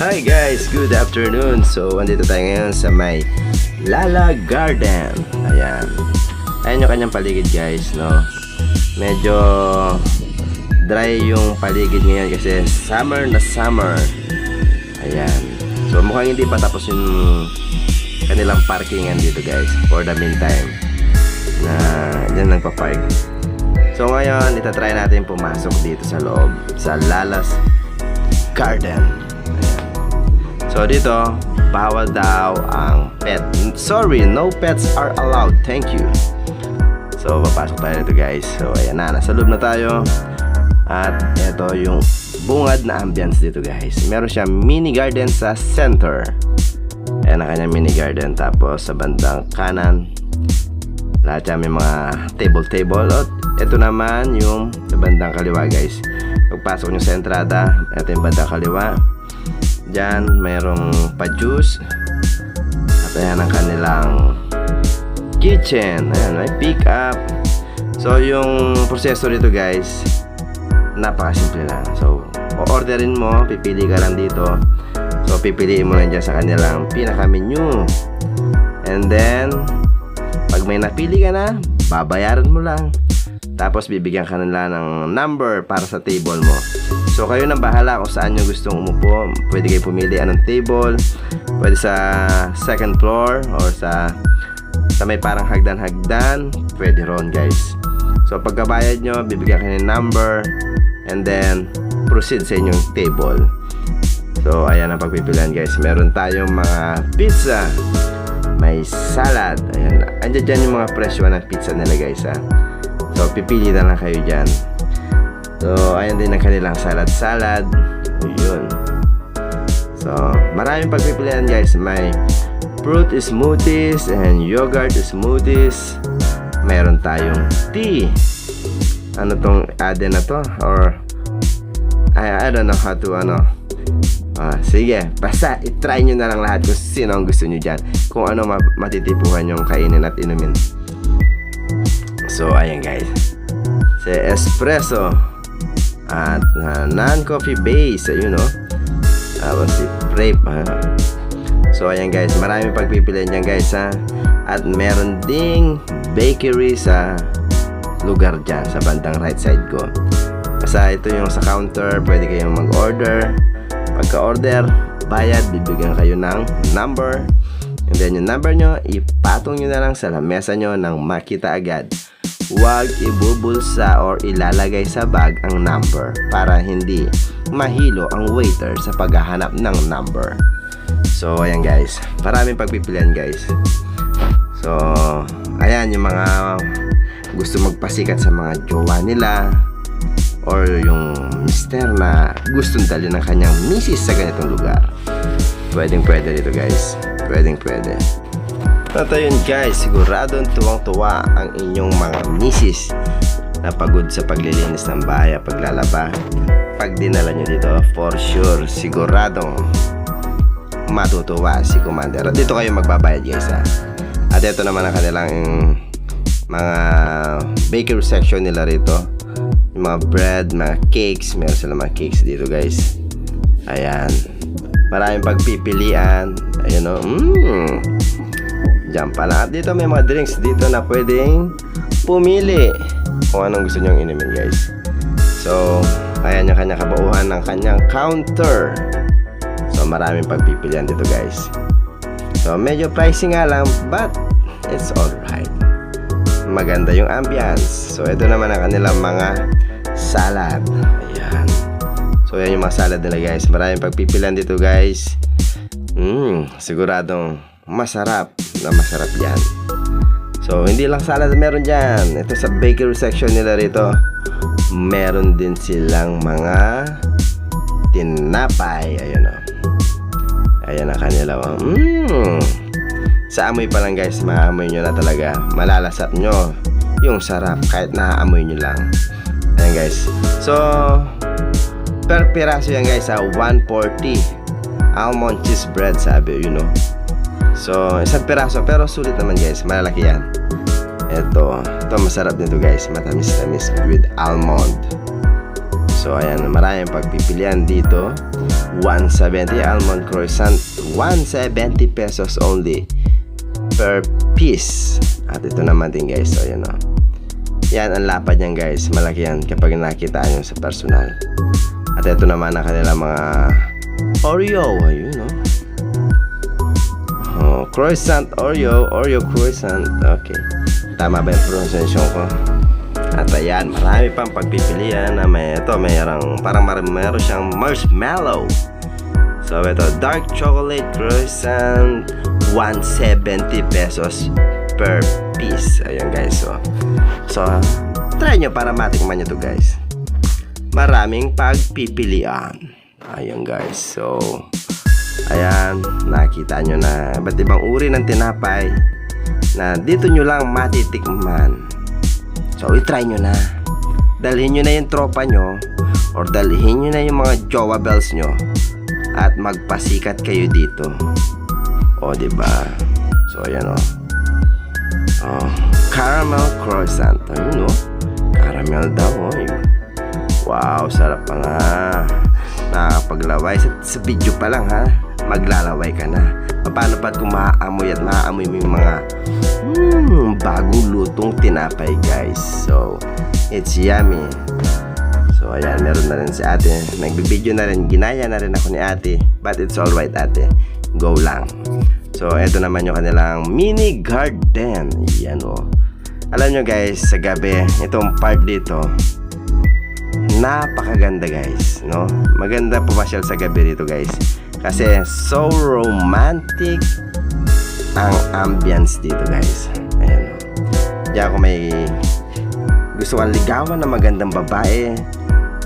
Hi guys, good afternoon. So, andito tayo ngayon sa may Lala Garden. Ayan. Ayan yung kanyang paligid guys, no? Medyo dry yung paligid ngayon kasi summer na summer. Ayan. So, mukhang hindi pa tapos yung kanilang parkingan dito guys for the meantime na dyan nagpa-park. So, ngayon, itatry natin pumasok dito sa loob sa Lala's Garden. So dito, bawal daw ang pet. Sorry, no pets are allowed. Thank you. So papasok tayo dito guys. So ayan na, nasa loob na tayo. At ito yung bungad na ambience dito guys. Meron siya mini garden sa center. Ayan ang kanyang mini garden. Tapos sa bandang kanan, lahat yan may mga table. At ito naman yung sa bandang kaliwa guys. Pagpasok nyo sa entrada, ito yung bandang kaliwa. Diyan, mayroong pa-juice. At ayan ang kanilang kitchen. Ayan, may pick up. So, yung proseso dito guys, napakasimple lang. So, o-orderin mo, pipili ka lang dito. So, pipiliin mo lang dyan sa kanilang pinaka-menu. And then, pag may napili ka na, babayaran mo lang. Tapos, bibigyan ka nila ng number para sa table mo. So kayo nang bahala kung saan nyo gustong umupo. Pwede kayo pumili anong table. Pwede sa second floor or sa may parang hagdan-hagdan. Pwede ron guys. So pagkabayad nyo, bibigyan kayo ng number. And then proceed sa inyong table. So ayan ang pagpipilian guys. Meron tayong mga pizza. May salad. Ayan. Andiyan dyan yung mga presyo ng pizza nila guys ha. So pipili na lang kayo dyan. So, ayan din ang kanilang salad. Yun. So, maraming pagpipilian guys. May fruit smoothies and yogurt smoothies. Meron tayong tea. Ano tong add-in na to? Or, I don't know how to, sige, basta itry nyo na lang lahat kung sino ang gusto nyo dyan. Kung ano matitipuhan yung kainin at inumin. So, ayan guys. Sa espresso. At non-coffee base, ayun no. Tapos si frappe. So ayan guys, maraming pagpipilian dyan guys ha. At meron ding bakery sa lugar dyan, sa bandang right side ko. Basta ito yung sa counter, pwede kayong mag-order. Pagka-order, bayad, bibigyan kayo ng number. And then yung number nyo, ipatong nyo na lang sa lamesa nyo nang makita agad. Huwag ibubulsa or ilalagay sa bag ang number para hindi mahilo ang waiter sa paghahanap ng number. So ayan guys, maraming pagpipilian guys. So ayan yung mga gusto magpasikat sa mga jowa nila or yung mister na gustong dalhin ng kanyang misis sa ganitong lugar. Pwedeng pwede dito guys. Pwedeng pwede. At ayun guys, siguradong tuwang-tuwa ang inyong mga misis na pagod sa paglilinis ng bahay, paglalaba. Pag dinala nyo dito, for sure, siguradong matutuwa si Commander. At dito kayo magbabayad guys ha. At ito naman ang kanilang mga bakery section nila rito. Yung mga bread, mga cakes. Meron sila mga cakes dito guys. Ayan. Maraming pagpipilian. Ayun o. Diyan pa lang. At dito may mga drinks dito na pwedeng pumili kung anong gusto nyong inumin guys. So, ayan yung kanyang kabauhan ng kanyang counter. So, maraming pagpipilian dito guys. So, medyo pricey nga lang, but it's alright. Maganda yung ambience. So, ito naman ang kanilang mga salad. Ayan. So, ayan yung mga salad nila guys. Maraming pagpipilian dito guys. Siguradong masarap yan. So hindi lang salad meron dyan. Ito sa bakery section nila rito, meron din silang mga tinapay. Ayun o. Ayan ang kanila. Sa amoy pa lang guys, maamoy nyo na talaga. Malalasap nyo yung sarap kahit naaamoy nyo lang. Ayan guys. So per piraso yan guys sa 140 almond cheese bread sabi, you know. So, isang piraso pero sulit naman guys, malalaki yan. Ito masarap nito guys, matamis-tamis with almond. So, ayan, maraming pagpipilian dito. 170 almond croissant, 170 pesos only per piece. At ito naman din guys, so yan o. Yan ang lapad niyan guys, malaki yan kapag nakita nyo sa personal. At ito naman ang kanilang mga Oreo, ayun o. Oh, croissant Oreo, Oreo croissant. Okay, tama ba yung pronunciation ko? At ayan, marami pang pagpipilian na meron siyang marshmallow. So ito, dark chocolate croissant, 170 pesos per piece. Ayan guys, so try nyo para matikman nyo to guys. Maraming pagpipilian. Ayan guys, so ayan, nakita nyo na iba't ibang uri ng tinapay na dito nyo lang matitikman. So i-try nyo na. Dalhin nyo na yung tropa nyo or dalhin nyo na yung mga jowa bells nyo at magpasikat kayo dito. O diba? So ayan o. Oh, caramel croissant. Ayun o. Caramel daw o. Wow, sarap pa nga. Nakakapaglaway sa video pa lang ha. Maglalaway ka na. Paano pa kung maaamoy at maaamoy mo yung mga bagong lutong tinapay guys. So it's yummy. So ayan, meron na rin si ate. Nagbibideo na rin, ginaya na rin ako ni ate. But it's alright ate, go lang. So eto naman yung kanilang mini garden. Yan o. Alam nyo guys, sa gabi, itong part dito, napakaganda guys, no? Maganda pumasyal sa gabi dito guys. Kasi so romantic ang ambience dito guys. Ayan o. Diyan ako may gusto kang ligawan na magandang babae,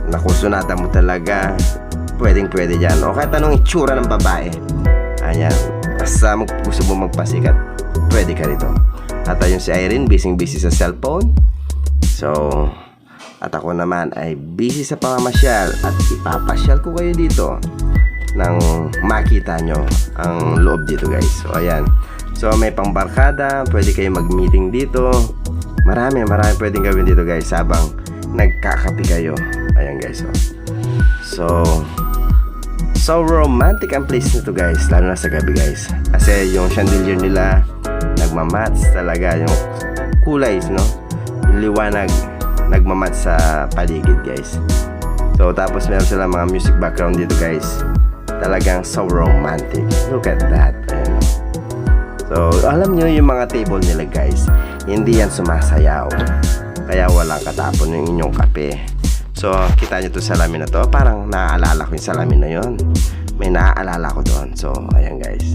nakusunatan mo talaga, pwedeng pwede dyan. O kahit anong itsura ng babae, ayan, basta gusto mo magpasikat, pwede ka rito. At ayun si Irene, busy sa cellphone. So at ako naman ay busy sa pamamasyal. At ipapasyal ko kayo dito nang makita nyo ang loob dito guys. So ayan, so may pangbarkada, pwede kayo mag-meeting dito. Marami pwedeng gawin dito guys habang nagkakapi kayo. Ayan guys, so romantic ang place nito guys, lalo na sa gabi guys. Kasi yung chandelier nila nagmamatch talaga, yung kulay, no? Yung liwanag nagmamatch sa paligid guys. So tapos meron sila mga music background dito guys. Talagang so romantic. Look at that. Ayan. So alam nyo yung mga table nila guys, hindi yan sumasayaw, kaya walang katapon yung inyong kape. So kita nyo to salamin na to, parang naaalala ko yung salamin na yon. May naaalala ko doon. So ayan guys.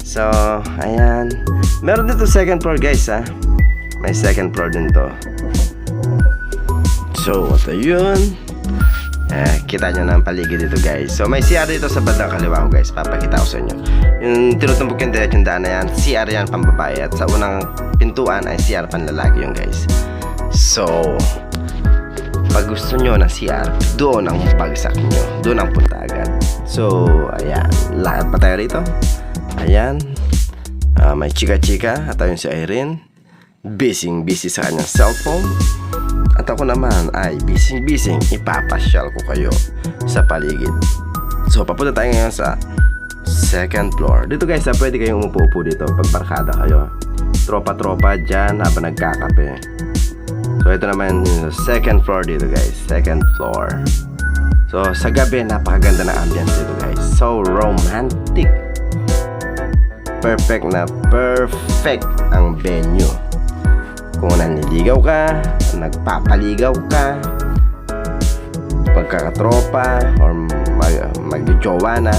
So ayan, meron dito second floor guys ha. May second floor din to. So ito yun. Kita nyo na ang paligid dito guys. So may CR dito sa bandang kaliwa ko guys, papakita ko sa inyo. Yung tinutumbok yung diretsong daan na yan, CR yan pambabae. At sa unang pintuan ay CR panlalaki yung guys. So pag gusto nyo ng CR, doon ang bagsak nyo, doon ang punta agad. So ayan, lahat pa tayo rito. Ayan, may chika-chika. At ayun si Irene, busy sa kanyang cellphone. At ako naman ay busy, ipapasyal ko kayo sa paligid. So papunta tayo ngayon sa second floor. Dito guys, pwede kayong umupo dito pag barkada kayo, tropa-tropa dyan habang nagkakape. So ito naman yung second floor dito guys, second floor. So sa gabi, napakaganda ng ambience dito guys. So romantic. Perfect ang venue. Kung nanliligaw ka, nagpapaligaw ka, pagkakatropa or magjowa na,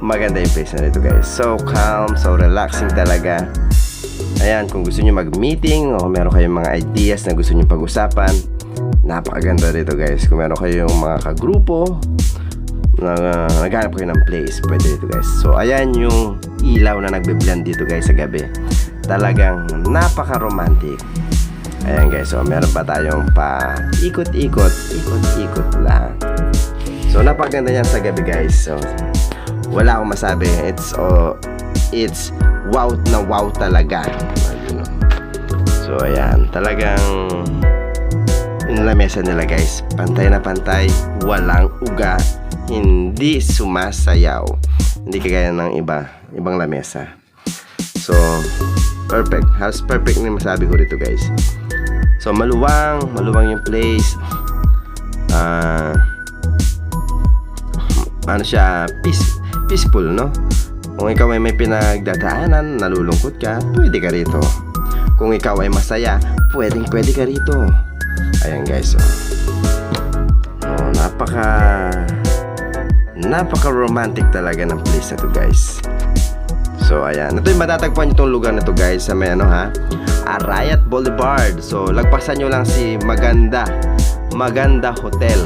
maganda yung place na dito guys. So calm, so relaxing talaga. Ayan, kung gusto nyo mag-meeting o meron kayong mga ideas na gusto nyo pag-usapan, napakaganda dito guys. Kung meron kayong mga kagrupo, naghanap kayo ng place, pwede dito guys. So ayan yung ilaw na nagbe-blend dito guys sa gabi. Talagang napaka-romantic. Ayan guys, so meron pa tayong ikot-ikot lang. So napakaganda yan sa gabi guys. So wala akong masabi. It's wow na wow talaga. So ayan, talagang yung lamesa nila guys, pantay na pantay, walang uga, hindi sumasayaw. Hindi kagaya ng ibang lamesa. So, perfect. Halos perfect na masabi ko rito, guys. So, maluwang yung place. Ano siya, peaceful, no? Kung ikaw ay may pinagdadaanan, nalulungkot ka, pwede ka rito. Kung ikaw ay masaya, pwede ka rito. Ayan, guys. Oh, napaka romantic talaga ng place na to, guys. So, ayan. Ito yung matatagpuan itong lugar na to, guys, sa may Arayat Boulevard. So, lagpasan nyo lang si Maganda Hotel.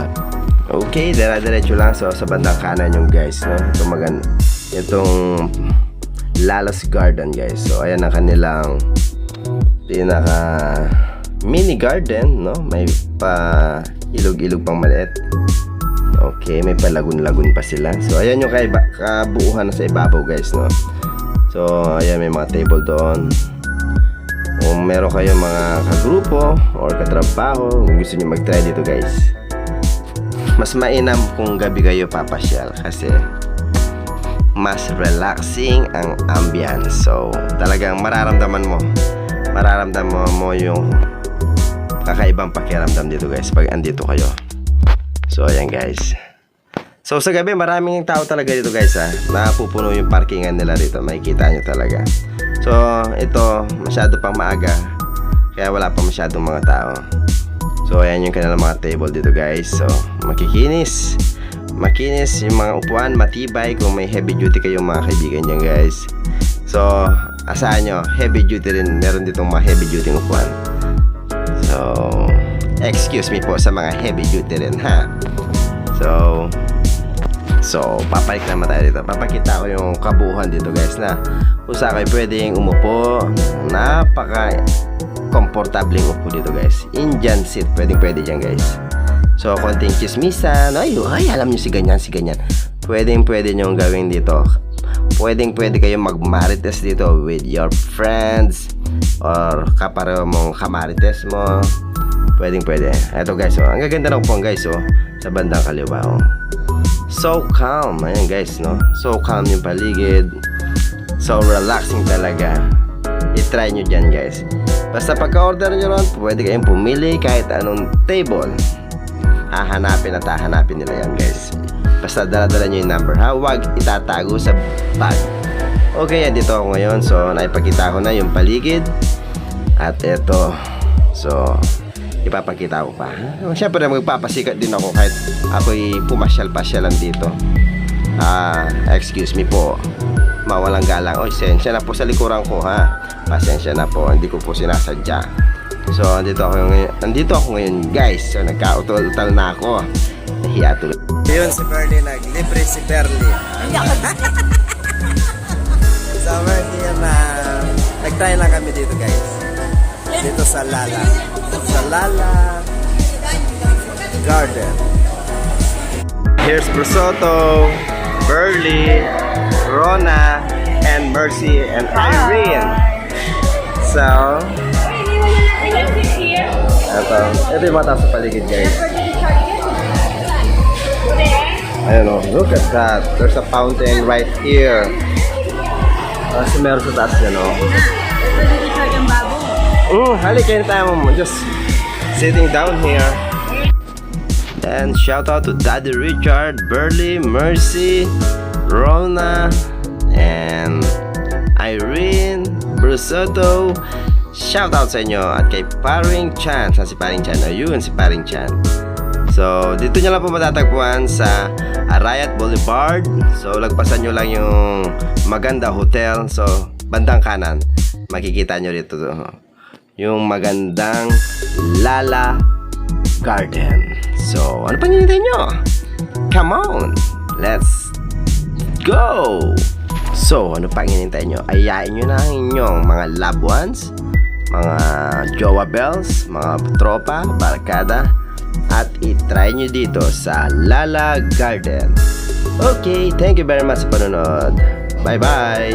Okay, diretso lang. So, sa bandang kanan yung, guys, no? Itong Lala's Garden, guys. So, ayan ang kanilang pinaka mini garden, no? May pa ilog-ilog pang maliit. Okay, may palagun-lagun pa sila. So, ayan yung kabuuhan na sa ibabaw, guys, no? So, ayan, may mga table doon. Kung meron kayong mga kagrupo or katrabaho, kung gusto nyo mag-try dito, guys, mas mainam kung gabi kayo papasyal kasi mas relaxing ang ambience. So, talagang mararamdaman mo yung kakaibang pakiramdam dito, guys, pag andito kayo. So, ayan, guys. So, sa gabi, maraming tao talaga dito, guys, ha. Napupuno yung parkingan nila dito. Makikita nyo talaga. So, ito, masyado pang maaga. Kaya wala pa masyadong mga tao. So, ayan yung kanilang mga table dito, guys. So, makikinis yung mga upuan, matibay. Kung may heavy duty kayong mga kaibigan dyan, guys. So, asahan nyo, heavy duty rin. Meron ditong mga heavy duty upuan. So, excuse me po sa mga heavy duty rin, ha. So, papalik naman tayo dito. Papakita ko yung kabuuan dito, guys, na kung saan kayo pwedeng umupo. Napaka komportabling upo dito, guys. Indian seat, pwede dyan, guys. So, konting chismisan. Ay, alam nyo si ganyan. Pwede nyo gawin dito. Pwede kayong magmarites dito with your friends or kapareho mong kamarites mo. Pwede. Ito, guys, ang gaganda ng upuan, guys, sa bandang kaliwa, So calm. Ayan, guys, no? So calm yung paligid. So relaxing talaga. I-try nyo dyan, guys. Basta pagka-order nyo ron, pwede kayong pumili kahit anong table. Hahanapin nila yan, guys. Basta dala-dala nyo yung number, ha? Huwag itatago sa bag. Okay, dito ako ngayon. So, naipakita ko na yung paligid. At eto. So, ipapakita ko pa. Siyempre, magpapasikat din ako kahit ako'y pumasyal-pasyalan dito. Excuse me po. Mawalang galang. Oy, sensya na po sa likuran ko, ha? Pasensya na po. Hindi ko po sinasadya. So, andito ako ngayon, guys. So, nagka-utal na ako. Nahiya tuloy. Yun, si Berly. Naglibre si Berly. So, Berly, nag-try lang kami dito, guys. Dito sa Lala Garden. Here's Brusoto, Berly, Rona, and Mercy, and Irene. So, ito yung mga tao sa paligid, guys. Ayun, look at that. There's a fountain right here. Kasi meron sa taas yan, halik kayo tayo mo. Just sitting down here. And shout out to Daddy Richard, Berly, Mercy, Rona, and Irene, Brusoto. Shout out sa inyo. At kay Paring Chan. Saan si Paring Chan? Ayun, si Paring Chan. So, dito nyo lang po matatagpuan sa Arayat Boulevard. So, lagpasan nyo lang yung Maganda Hotel. So, bandang kanan, makikita nyo dito yung magandang Lala Garden. So, ano pang hinihintay nyo? Come on! Let's go! So, ano pang hinihintay nyo? Ayain nyo na ang inyong mga loved ones, mga jowa bells, mga tropa, barkada, at itry nyo dito sa Lala Garden. Okay, thank you very much sa panonood. Bye-bye!